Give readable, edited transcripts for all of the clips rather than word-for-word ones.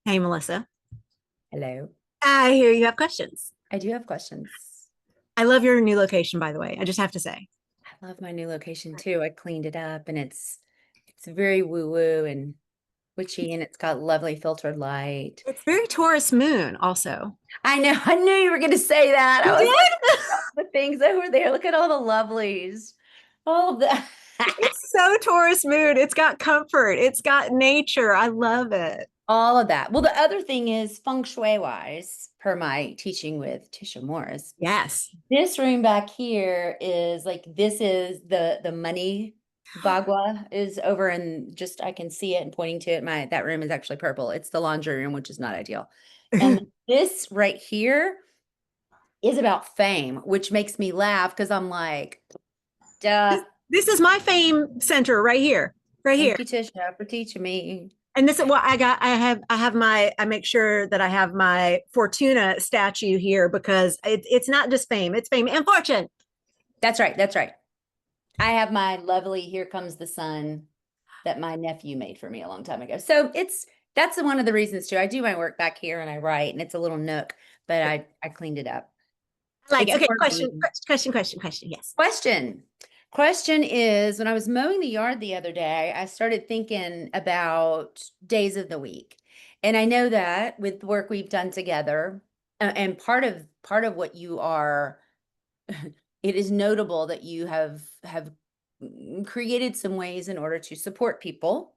Hey, Melissa. Hello. I hear you have questions. I do have questions. I love your new location, by the way. I just have to say. I love my new location too. I cleaned it up and it's very woo-woo and witchy and it's got lovely filtered light. It's very Taurus moon, also. I know, I knew you were going to say that. You I was like, did? all the things over there. Look at all the lovelies. All of the It's so Taurus moon. It's got comfort. It's got nature. I love it. all of that. Well, the other thing is feng shui wise, per my teaching with Tisha Morris. Yes. This room back here is like this is the money bagua is over and just I can see it and pointing to it. My that room is actually purple. It's the laundry room, which is not ideal. And this right here is about fame, which makes me laugh because I'm like, duh. This is my fame center right here. Right here. Thank you, Tisha, for teaching me. And this is what I got. I make sure that I have my Fortuna statue here because it's not just fame, it's fame and fortune. That's right. That's right. I have my lovely Here Comes the Sun that my nephew made for me a long time ago. So that's one of the reasons too. I do my work back here and I write and it's a little nook, but I cleaned it up. Like, It's okay, for question, me. question. Yes. Question. Question is when I was mowing the yard the other day, I started thinking about days of the week. And I know that with the work we've done together, and part of what you are, it is notable that you have created some ways in order to support people.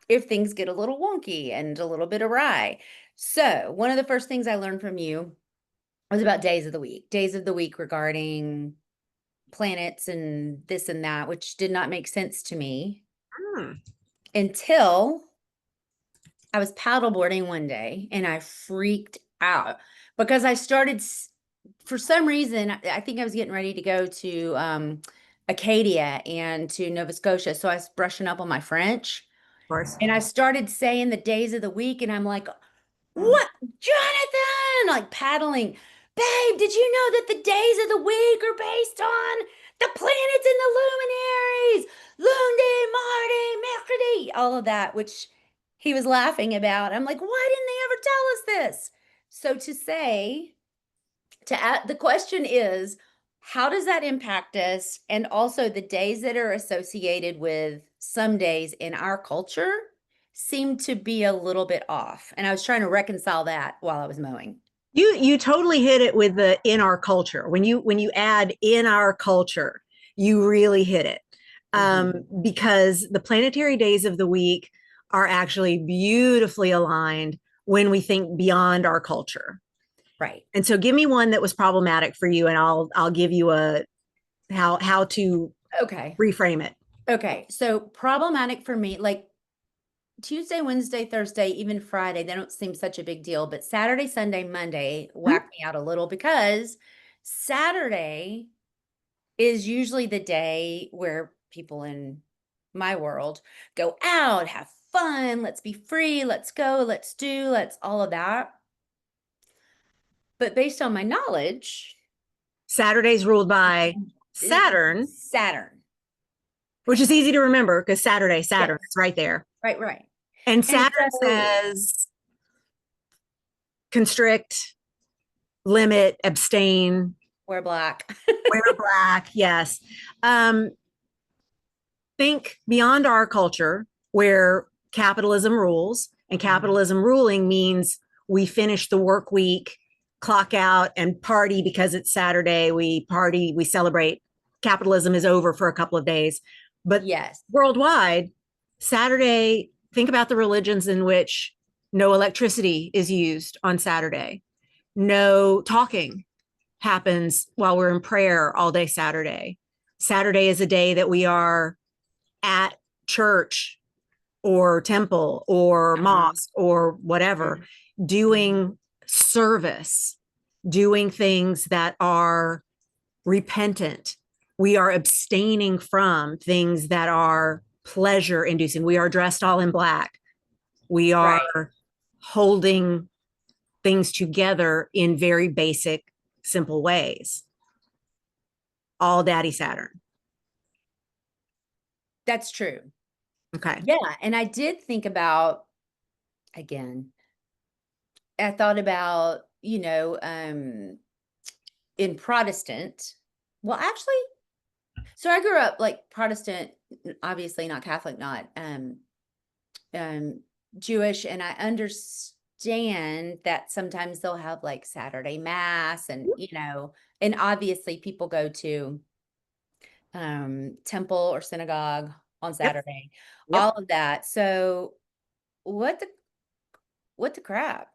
If things get a little wonky and a little bit awry. So, one of the first things I learned from you was about days of the week regarding planets and this and that, which did not make sense to me Hmm. until I was paddleboarding one day and I freaked out because I started, for some reason, I think I was getting ready to go to Acadia and to Nova Scotia. So I was brushing up on my French. Of course. And I started saying the days of the week, and I'm like, what, Jonathan? Like paddling. Babe, did you know that the days of the week are based on the planets and the luminaries? Lundi, Mardi, Mercury, all of that, which he was laughing about. I'm like, why didn't they ever tell us this? So to say, to add, the question is, how does that impact us? And also the days that are associated with some days in our culture seem to be a little bit off. And I was trying to reconcile that while I was mowing. You totally hit it with the in our culture. When you add in our culture, you really hit it. Mhm. Because the planetary days of the week are actually beautifully aligned when we think beyond our culture. Right. And so give me one that was problematic for you and I'll give you a how to Okay. reframe it. Okay. So problematic for me, like Tuesday, Wednesday, Thursday, even Friday, they don't seem such a big deal, but Saturday, Sunday, Monday Hmm? whack me out a little because Saturday is usually the day where people in my world go out, have fun, let's be free, let's go, let's do, let's all of that. But based on my knowledge, Saturday's ruled by Saturn, Saturn. which is easy to remember because Saturn, Yes, it's right there. right, right. And And Saturn so says constrict, limit, abstain, we're black. wear black. Yes. Um, think beyond our culture where capitalism rules, and capitalism ruling means we finish the work week, clock out, and party because it's Saturday. We party, we celebrate. Capitalism is over for a couple of days. But Yes, worldwide, Saturday, think about the religions in which no electricity is used on Saturday, no talking happens while we're in prayer all day Saturday. Saturday is a day that we are at church or temple or uh-huh. mosque or whatever, doing service, doing things that are repentant. We are abstaining from things that are pleasure inducing. We are dressed all in black. We Right. are holding things together in very basic, simple ways. All Daddy Saturn. That's true. Okay. Yeah. And I did think about, again, I thought about, in Protestant, well, actually, so I grew up like Protestant, obviously not Catholic, not um Jewish, and I understand that sometimes they'll have like Saturday mass and and obviously people go to temple or synagogue on Yep. Saturday, all Yep. of that. So what the crap?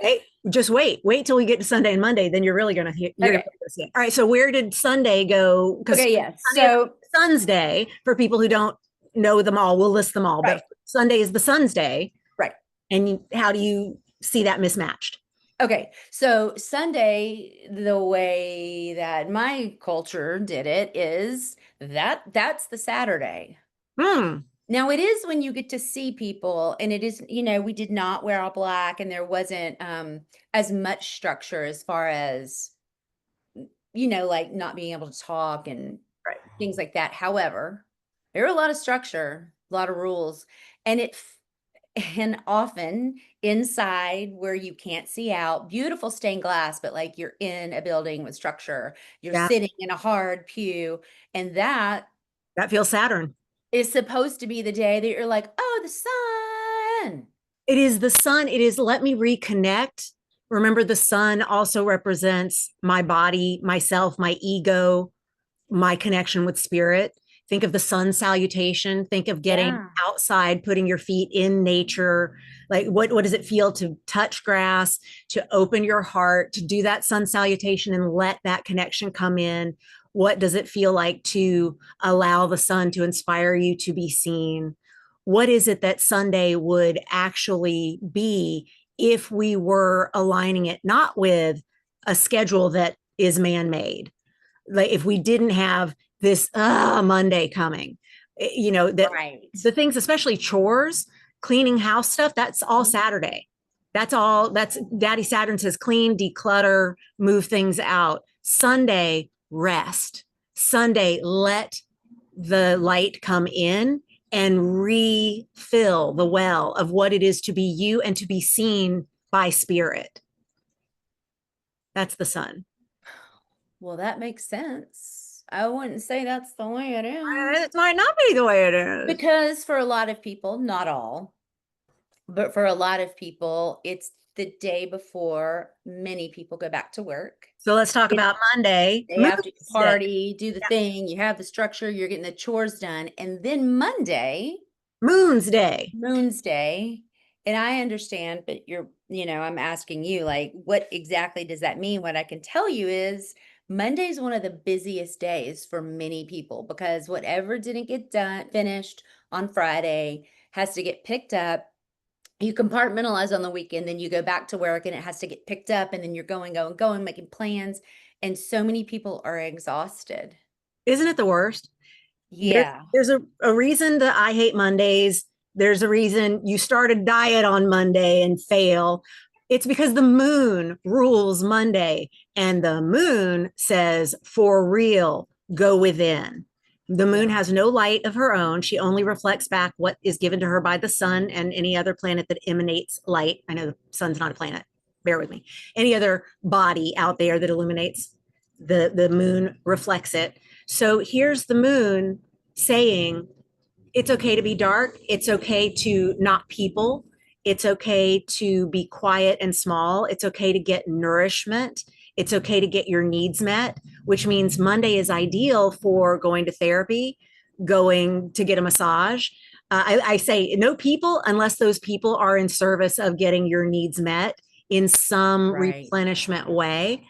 Hey, just wait till we get to Sunday and Monday. Then you're gonna Okay. see it. All right. So where did Sunday go? Because Okay, yes. Sunday is So the Sun's Day for people who don't know them all. We'll list them all, right, but Sunday is the Sun's Day. right. And how do you see that mismatched? Okay, so Sunday, the way that my culture did it is that's the Saturday. Hmm. Now it is when you get to see people, and it is, we did not wear all black, and there wasn't as much structure as far as, like not being able to talk and Right. things like that. However, there are a lot of structure, a lot of rules, and and often inside where you can't see out, beautiful stained glass, but like you're in a building with structure, you're Yeah. sitting in a hard pew, and that That feels Saturn. is supposed to be the day that you're like, oh, the sun. It is the sun. It is let me reconnect. Remember, the sun also represents my body, myself, my ego, my connection with spirit. Think of the sun salutation. Think of getting Yeah. outside, putting your feet in nature. Like what does it feel to touch grass, to open your heart, to do that sun salutation and let that connection come in? What does it feel like to allow the sun to inspire you to be seen? What is it that Sunday would actually be if we were aligning it not with a schedule that is man-made, like if we didn't have this Monday coming, that Right. the things, especially chores, cleaning house stuff, that's all Mhm. Saturday. That's all. That's Daddy Saturn says clean, declutter, move things out. Sunday, rest. Sunday, let the light come in and refill the well of what it is to be you and to be seen by spirit. That's the sun. Well, that makes sense. I wouldn't say that's the way it is. It might not be the way it is. Because for a lot of people, not all, but for a lot of people, it's the day before many people go back to work. So let's talk It's about Monday, They have to Moon's Day. party, do the thing, you have the structure, you're getting the chores done. And then Monday, Moon's Day. Moon's Day, and I understand, but I'm asking you, like, what exactly does that mean? What I can tell you is Monday is one of the busiest days for many people because whatever didn't get done, finished on Friday has to get picked up. You compartmentalize on the weekend, then you go back to work and it has to get picked up, and then you're going, making plans. And so many people are exhausted. Isn't it the worst? There, Yeah, there's a reason that I hate Mondays. There's a reason you start a diet on Monday and fail. It's because the moon rules Monday, and the moon says, for real, go within. The moon yeah, has no light of her own. She only reflects back what is given to her by the sun and any other planet that emanates light. I know the sun's not a planet. Bear with me. Any other body out there that illuminates, the moon reflects it. So here's the moon saying, it's okay to be dark. It's okay to not people. It's okay to be quiet and small. It's okay to get nourishment. It's okay to get your needs met, which means Monday is ideal for going to therapy, going to get a massage. I say no people unless those people are in service of getting your needs met in some right. replenishment way.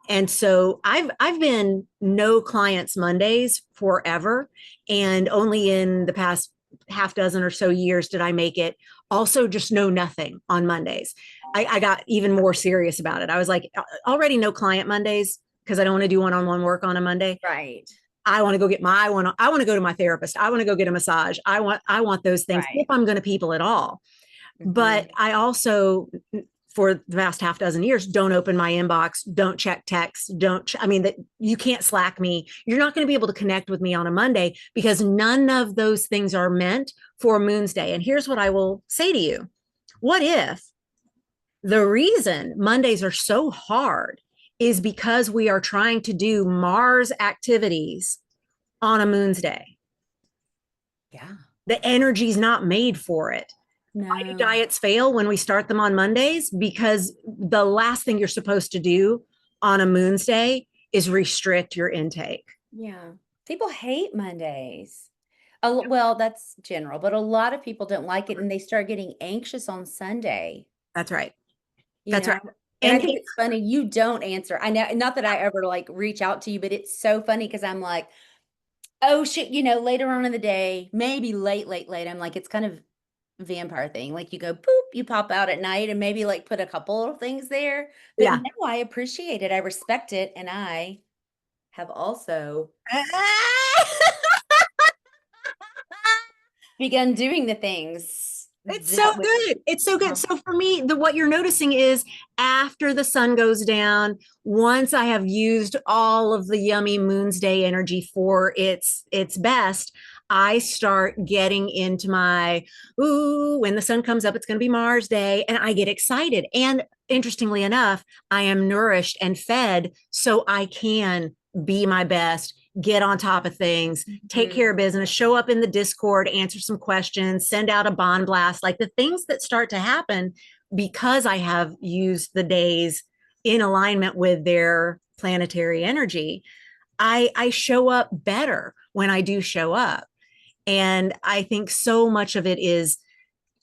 And so I've been no clients Mondays forever, and only in the past half dozen or so years did I make it also just know nothing on Mondays. I got even more serious about it. I was like, already no client Mondays because I don't want to do one-on-one work on a Monday. Right, I want to go get I want to go to my therapist. I want to go get a massage. I want those things if right. I'm going to people at all. Mhm. But I also for the past half dozen years, don't open my inbox, don't check text, I mean, that you can't Slack me. You're not going to be able to connect with me on a Monday because none of those things are meant for Moon's Day. And here's what I will say to you. What if the reason Mondays are so hard is because we are trying to do Mars activities on a Moon's Day? Yeah. The energy's not made for it. Why do No. diets fail when we start them on Mondays? Because the last thing you're supposed to do on a Moon's Day is restrict your intake. Yeah. People hate Mondays. Well, that's general, but a lot of people don't like it and they start getting anxious on Sunday, That's right. you That's know? right. And I And think it's funny you don't answer. I know, not that I ever like reach out to you, but it's so funny because I'm like, oh shit, later on in the day, maybe late, I'm like, it's kind of vampire thing. Like you go poop, you pop out at night and maybe like put a couple of things there. But yeah. no, I appreciate it. I respect it. And I have also begun doing the things It's so that would good. It's so good. So for me, what you're noticing is after the sun goes down, once I have used all of the yummy Moon's Day energy for its best, I start getting into my, ooh, when the sun comes up, it's going to be Mars Day, and I get excited. And interestingly enough, I am nourished and fed so I can be my best, get on top of things, take care of business, show up in the Discord, answer some questions, send out a bond blast, like the things that start to happen because I have used the days in alignment with their planetary energy. I show up better when I do show up. And I think so much of it is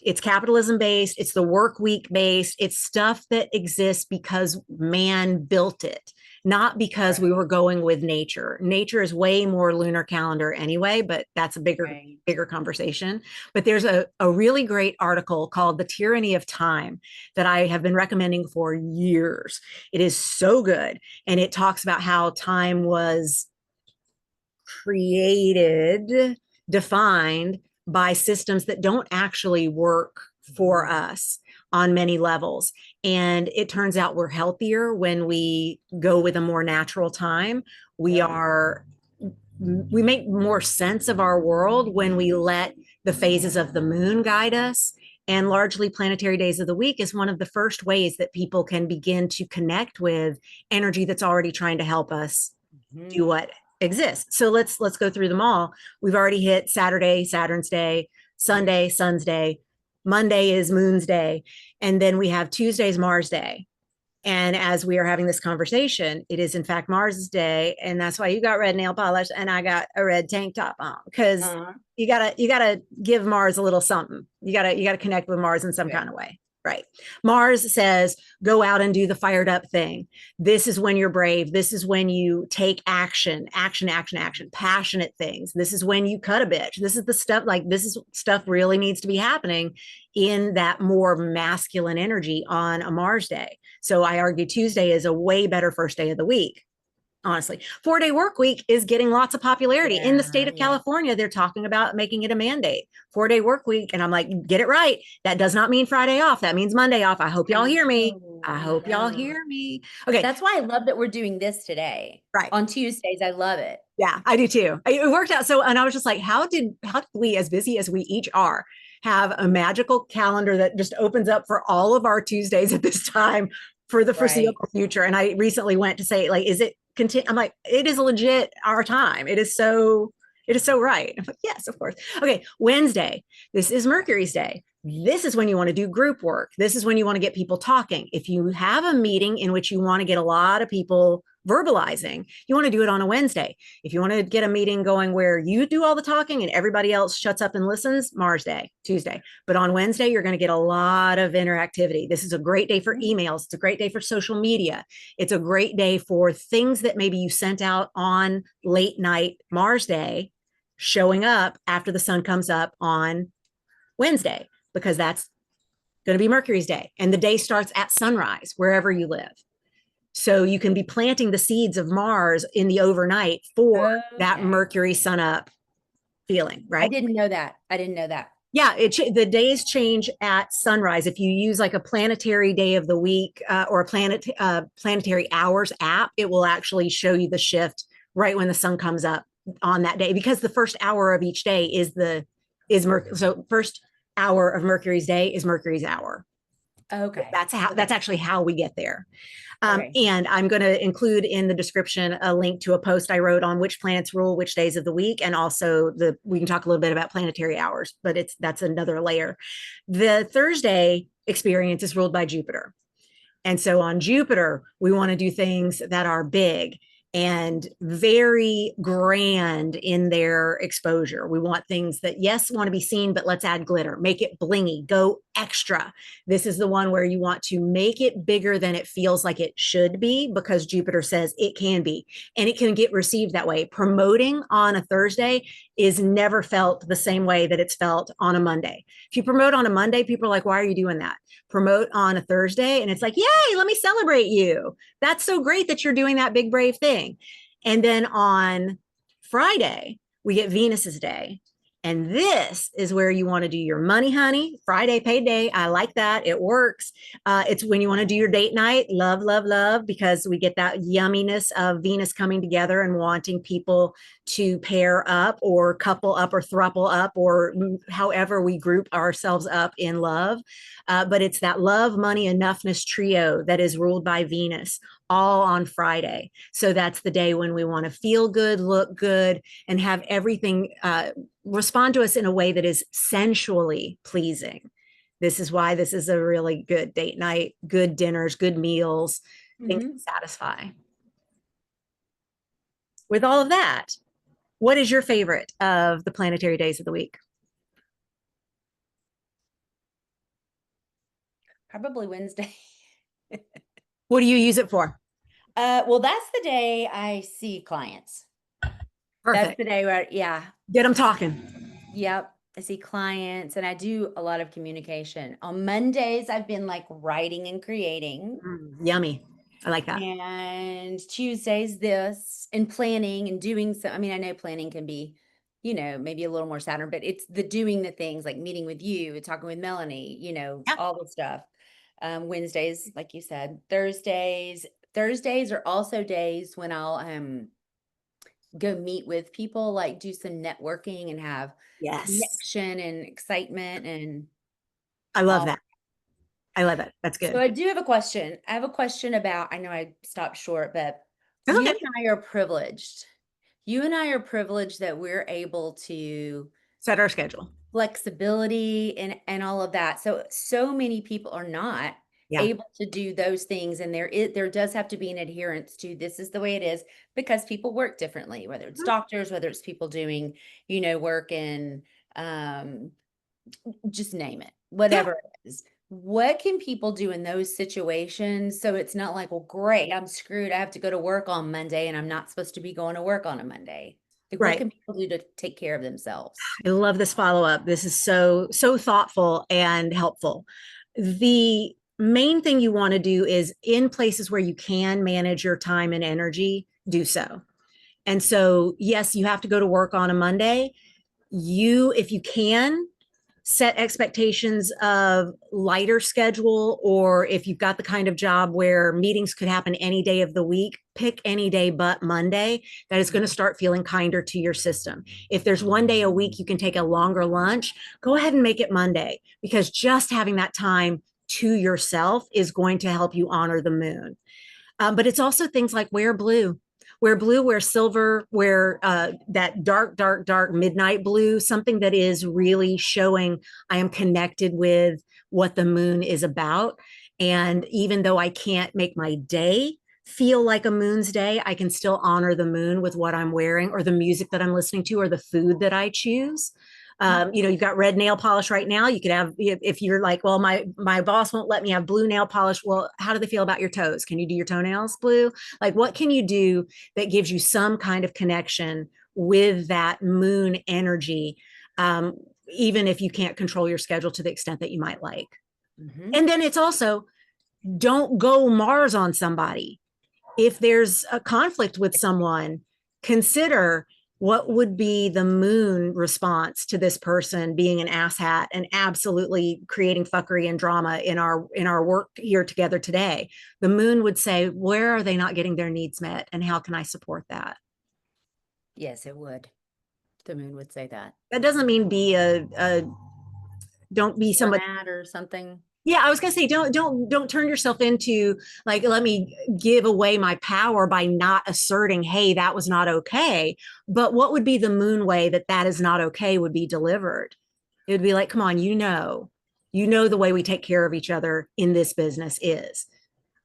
it's capitalism based, it's the work week based, it's stuff that exists because man built it, not because we were going with nature. Nature is way more lunar calendar anyway, but that's a bigger conversation. But there's a really great article called The Tyranny of Time that I have been recommending for years. It is so good. And it talks about how time was created, defined by systems that don't actually work for us on many levels. And it turns out we're healthier when we go with a more natural time. We make more sense of our world when we let the phases of the moon guide us. And largely planetary days of the week is one of the first ways that people can begin to connect with energy that's already trying to help us do what exists. So let's go through them all. We've already hit Saturday, Saturn's Day, Sunday, Sun's Day, Monday is Moon's Day, and then we have Tuesday's Mars Day. And as we are having this conversation, it is in fact Mars's day, and that's why you got red nail polish and I got a red tank top on, because you gotta give Mars a little something. You gotta connect with Mars in some kind of way. Right. Mars says, go out and do the fired up thing. This is when you're brave. This is when you take action, passionate things. This is when you cut a bitch. This is the stuff, like this is stuff really needs to be happening in that more masculine energy on a Mars day. So I argue Tuesday is a way better first day of the week. Honestly, 4-day work week is getting lots of popularity in the state of California. They're talking about making it a mandate, 4-day work week. And I'm like, get it right. That does not mean Friday off. That means Monday off. I hope y'all hear me. I hope y'all hear me. Okay. That's why I love that we're doing this today. Right. On Tuesdays. I love it. Yeah, I do too. It worked out. So, and I was just like, how did we, as busy as we each are, have a magical calendar that just opens up for all of our Tuesdays at this time for the foreseeable future? And I recently went to say, like, is it continue? I'm like, it is legit our time. It is so right. I'm like, yes, of course. Okay, Wednesday. This is Mercury's day. This is when you want to do group work. This is when you want to get people talking. If you have a meeting in which you want to get a lot of people verbalizing, you want to do it on a Wednesday. If you want to get a meeting going where you do all the talking and everybody else shuts up and listens, Mars Day, Tuesday. But on Wednesday, you're going to get a lot of interactivity. This is a great day for emails. It's a great day for social media. It's a great day for things that maybe you sent out on late night Mars Day, showing up after the sun comes up on Wednesday, because that's going to be Mercury's day. And the day starts at sunrise, wherever you live. So you can be planting the seeds of Mars in the overnight for that Mercury sun up feeling, right? I didn't know that. Yeah, the days change at sunrise. If you use like a planetary day of the week or a planetary hours app, it will actually show you the shift right when the sun comes up on that day, because the first hour of each day is Mercury. So first hour of Mercury's day is Mercury's hour. Okay. That's actually how we get there. Okay. And I'm going to include in the description a link to a post I wrote on which planets rule which days of the week, and also we can talk a little bit about planetary hours, but that's another layer. The Thursday experience is ruled by Jupiter. And so on Jupiter, we want to do things that are big and very grand in their exposure. We want things that, yes, want to be seen, but let's add glitter, make it blingy, go extra. This is the one where you want to make it bigger than it feels like it should be, because Jupiter says it can be, and it can get received that way. Promoting on a Thursday is never felt the same way that it's felt on a Monday. If you promote on a Monday, people are like, why are you doing that? Promote on a Thursday, and it's like, yay, let me celebrate you. That's so great that you're doing that big, brave thing. And then on Friday, we get Venus's day. And this is where you want to do your money, honey. Friday payday. I like that. It works. It's when you want to do your date night. Love, love, love, because we get that yumminess of Venus coming together and wanting people to pair up or couple up or throuple up, or however we group ourselves up in love. But it's that love, money, enoughness trio that is ruled by Venus, all on Friday. So that's the day when we want to feel good, look good, and have everything respond to us in a way that is sensually pleasing. This is why this is a really good date night, good dinners, good meals, things to satisfy. With all of that, what is your favorite of the planetary days of the week? Probably Wednesday. What do you use it for? Well, that's the day I see clients. That's Perfect. the day where, yeah, Get them talking. yep. I see clients and I do a lot of communication. On Mondays, I've been like writing and creating. Yummy. I like that. And Tuesdays, this and planning and doing so. I mean, I know planning can be, maybe a little more Saturn, but it's the doing the things like meeting with you and talking with Melanie, Yeah. all the stuff. Wednesdays, like you said, Thursdays are also days when I'll go meet with people, like do some networking and have Yes. connection and excitement and I love all. that. I love it. That's So good. I do have a question. I have a question about, I know I stopped short, but That's you okay. and I are privileged. You and I are privileged that we're able to Set our schedule. flexibility and all of that. So many people are not Yeah. able to do those things, and there does have to be an adherence to this is the way it is, because people work differently, whether it's doctors, whether it's people doing work in um just name it, Yeah. whatever it is. What can people do in those situations so it's not like, well, great, I'm screwed, I have to go to work on Monday and I'm not supposed to be going to work on a Monday? Like, what Right. can people do to take care of themselves? I love this follow up. This is so thoughtful and helpful. The main thing you want to do is, in places where you can manage your time and energy, do so. And so, yes, you have to go to work on a Monday. If you can, set expectations of lighter schedule, or if you've got the kind of job where meetings could happen any day of the week, pick any day but Monday. That is going to start feeling kinder to your system. If there's one day a week you can take a longer lunch, go ahead and make it Monday, because just having that time to yourself is going to help you honor the moon. But it's also things like wear blue, wear silver, wear that dark, dark, dark midnight blue, something that is really showing I am connected with what the moon is about. And even though I can't make my day feel like a moon's day, I can still honor the moon with what I'm wearing, or the music that I'm listening to, or the food that I choose. You've got red nail polish right now. You could have, if you're like, well, my boss won't let me have blue nail polish. Well, how do they feel about your toes? Can you do your toenails blue? Like, what can you do that gives you some kind of connection with that moon energy, even if you can't control your schedule to the extent that you might like? And then it's also, don't go Mars on somebody. If there's a conflict with someone, consider what would be the moon response to this person being an asshat and absolutely creating fuckery and drama in our work here together today? The moon would say, where are they not getting their needs met, and how can I support that? Yes, it would. The moon would say that. That doesn't mean be a don't be somebody. Doormat or something. Yeah, I was gonna say, don't turn yourself into like, let me give away my power by not asserting, hey, that was not okay. But what would be the moon way that that is not okay would be delivered? It would be like, come on, you know the way we take care of each other in this business is.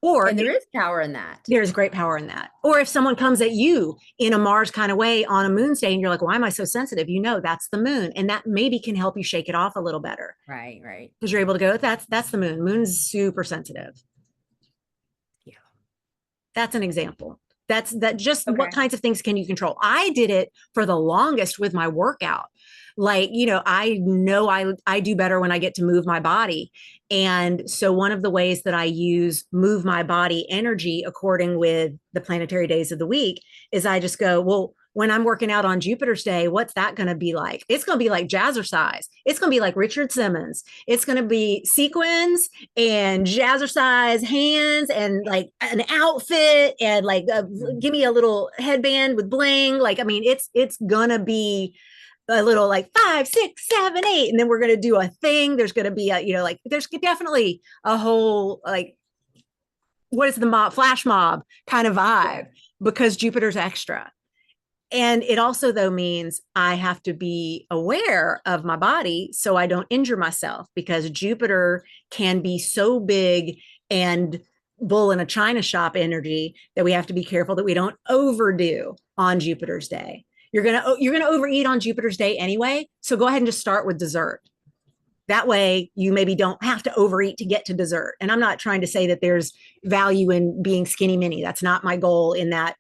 Or And there is power in that. there's great power in that. Or if someone comes at you in a Mars kind of way on a moon's day and you're like, why am I so sensitive? You know, that's the moon. And that maybe can help you shake it off a little better. Right, right. Because you're able to go, that's the moon. Moon's super sensitive. Yeah. That's an example. That's that just Okay. what kinds of things can you control? I did it for the longest with my workout. Like, I know I do better when I get to move my body. And so one of the ways that I use move my body energy according with the planetary days of the week is I just go, well, when I'm working out on Jupiter's day, what's that going to be like? It's going to be like jazzercise. It's going to be like Richard Simmons. It's going to be sequins and jazzercise hands and like an outfit and like give me a little headband with bling. Like, I mean, it's going to be a little like 5, 6, 7, 8, and then we're going to do a thing. There's going to be a, like there's definitely a whole like, what is the mob, flash mob kind of vibe because Jupiter's extra. And it also though means I have to be aware of my body so I don't injure myself, because Jupiter can be so big and bull in a china shop energy that we have to be careful that we don't overdo on Jupiter's day. You're gonna overeat on Jupiter's day anyway, so go ahead and just start with dessert. That way you maybe don't have to overeat to get to dessert. And I'm not trying to say that there's value in being skinny mini. That's not my goal in that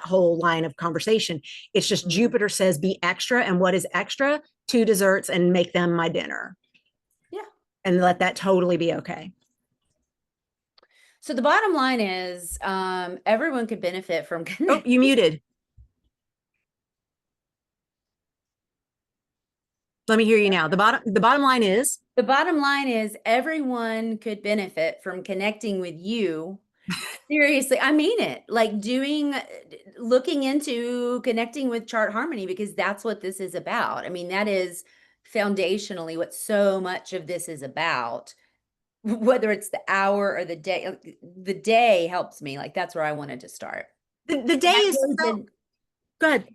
whole line of conversation. It's just Jupiter says be extra, and what is extra? 2 desserts and make them my dinner. Yeah. And let that totally be okay. So the bottom line is everyone could benefit from Oh, you muted. Let me hear you now. The bottom line is everyone could benefit from connecting with you. Seriously, I mean it. Like looking into connecting with chart harmony, because that's what this is about. I mean, that is foundationally what so much of this is about. Whether it's the hour or the day helps me. Like that's where I wanted to start. The day is so, go ahead.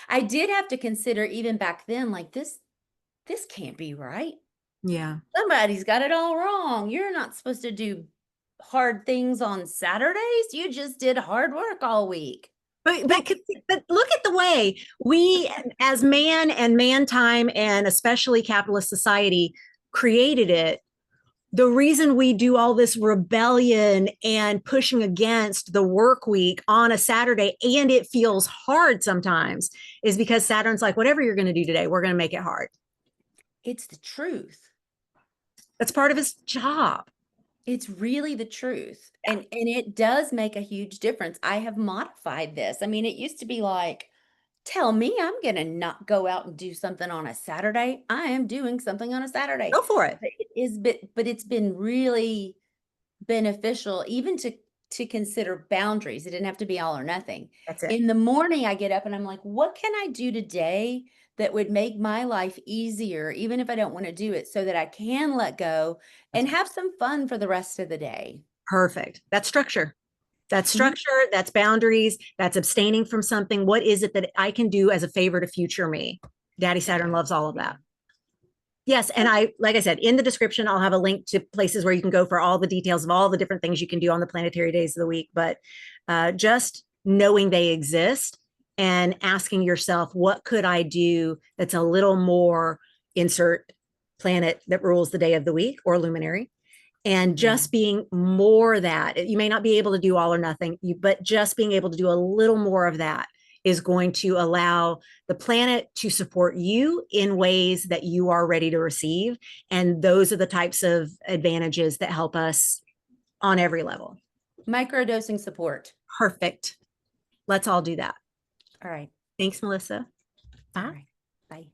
I did have to consider even back then, like this can't be right. Yeah. Somebody's got it all wrong. You're not supposed to do hard things on Saturdays. You just did hard work all week. But look at the way we, as man and man time, and especially capitalist society, created it. The reason we do all this rebellion and pushing against the work week on a Saturday, and it feels hard sometimes, is because Saturn's like, whatever you're going to do today, we're going to make it hard. It's the truth. That's part of his job. It's really the truth. And it does make a huge difference. I have modified this. I mean, it used to be like, tell me I'm going to not go out and do something on a Saturday. I am doing something on a Saturday. Go for it. But it's been really beneficial even to consider boundaries. It didn't have to be all or nothing. That's it. In the morning, I get up and I'm like, what can I do today that would make my life easier, even if I don't want to do it, so that I can let go and have some fun for the rest of the day? Perfect. That's structure. That's structure. That's boundaries. That's abstaining from something. What is it that I can do as a favor to future me? Daddy Saturn loves all of that. Yes. And like I said, in the description, I'll have a link to places where you can go for all the details of all the different things you can do on the planetary days of the week. But just knowing they exist and asking yourself, what could I do that's a little more, insert planet that rules the day of the week or luminary, and just being more that. You may not be able to do all or nothing, but just being able to do a little more of that is going to allow the planet to support you in ways that you are ready to receive. And those are the types of advantages that help us on every level. Microdosing support. Perfect. Let's all do that. All right. Thanks, Melissa. All right. Bye.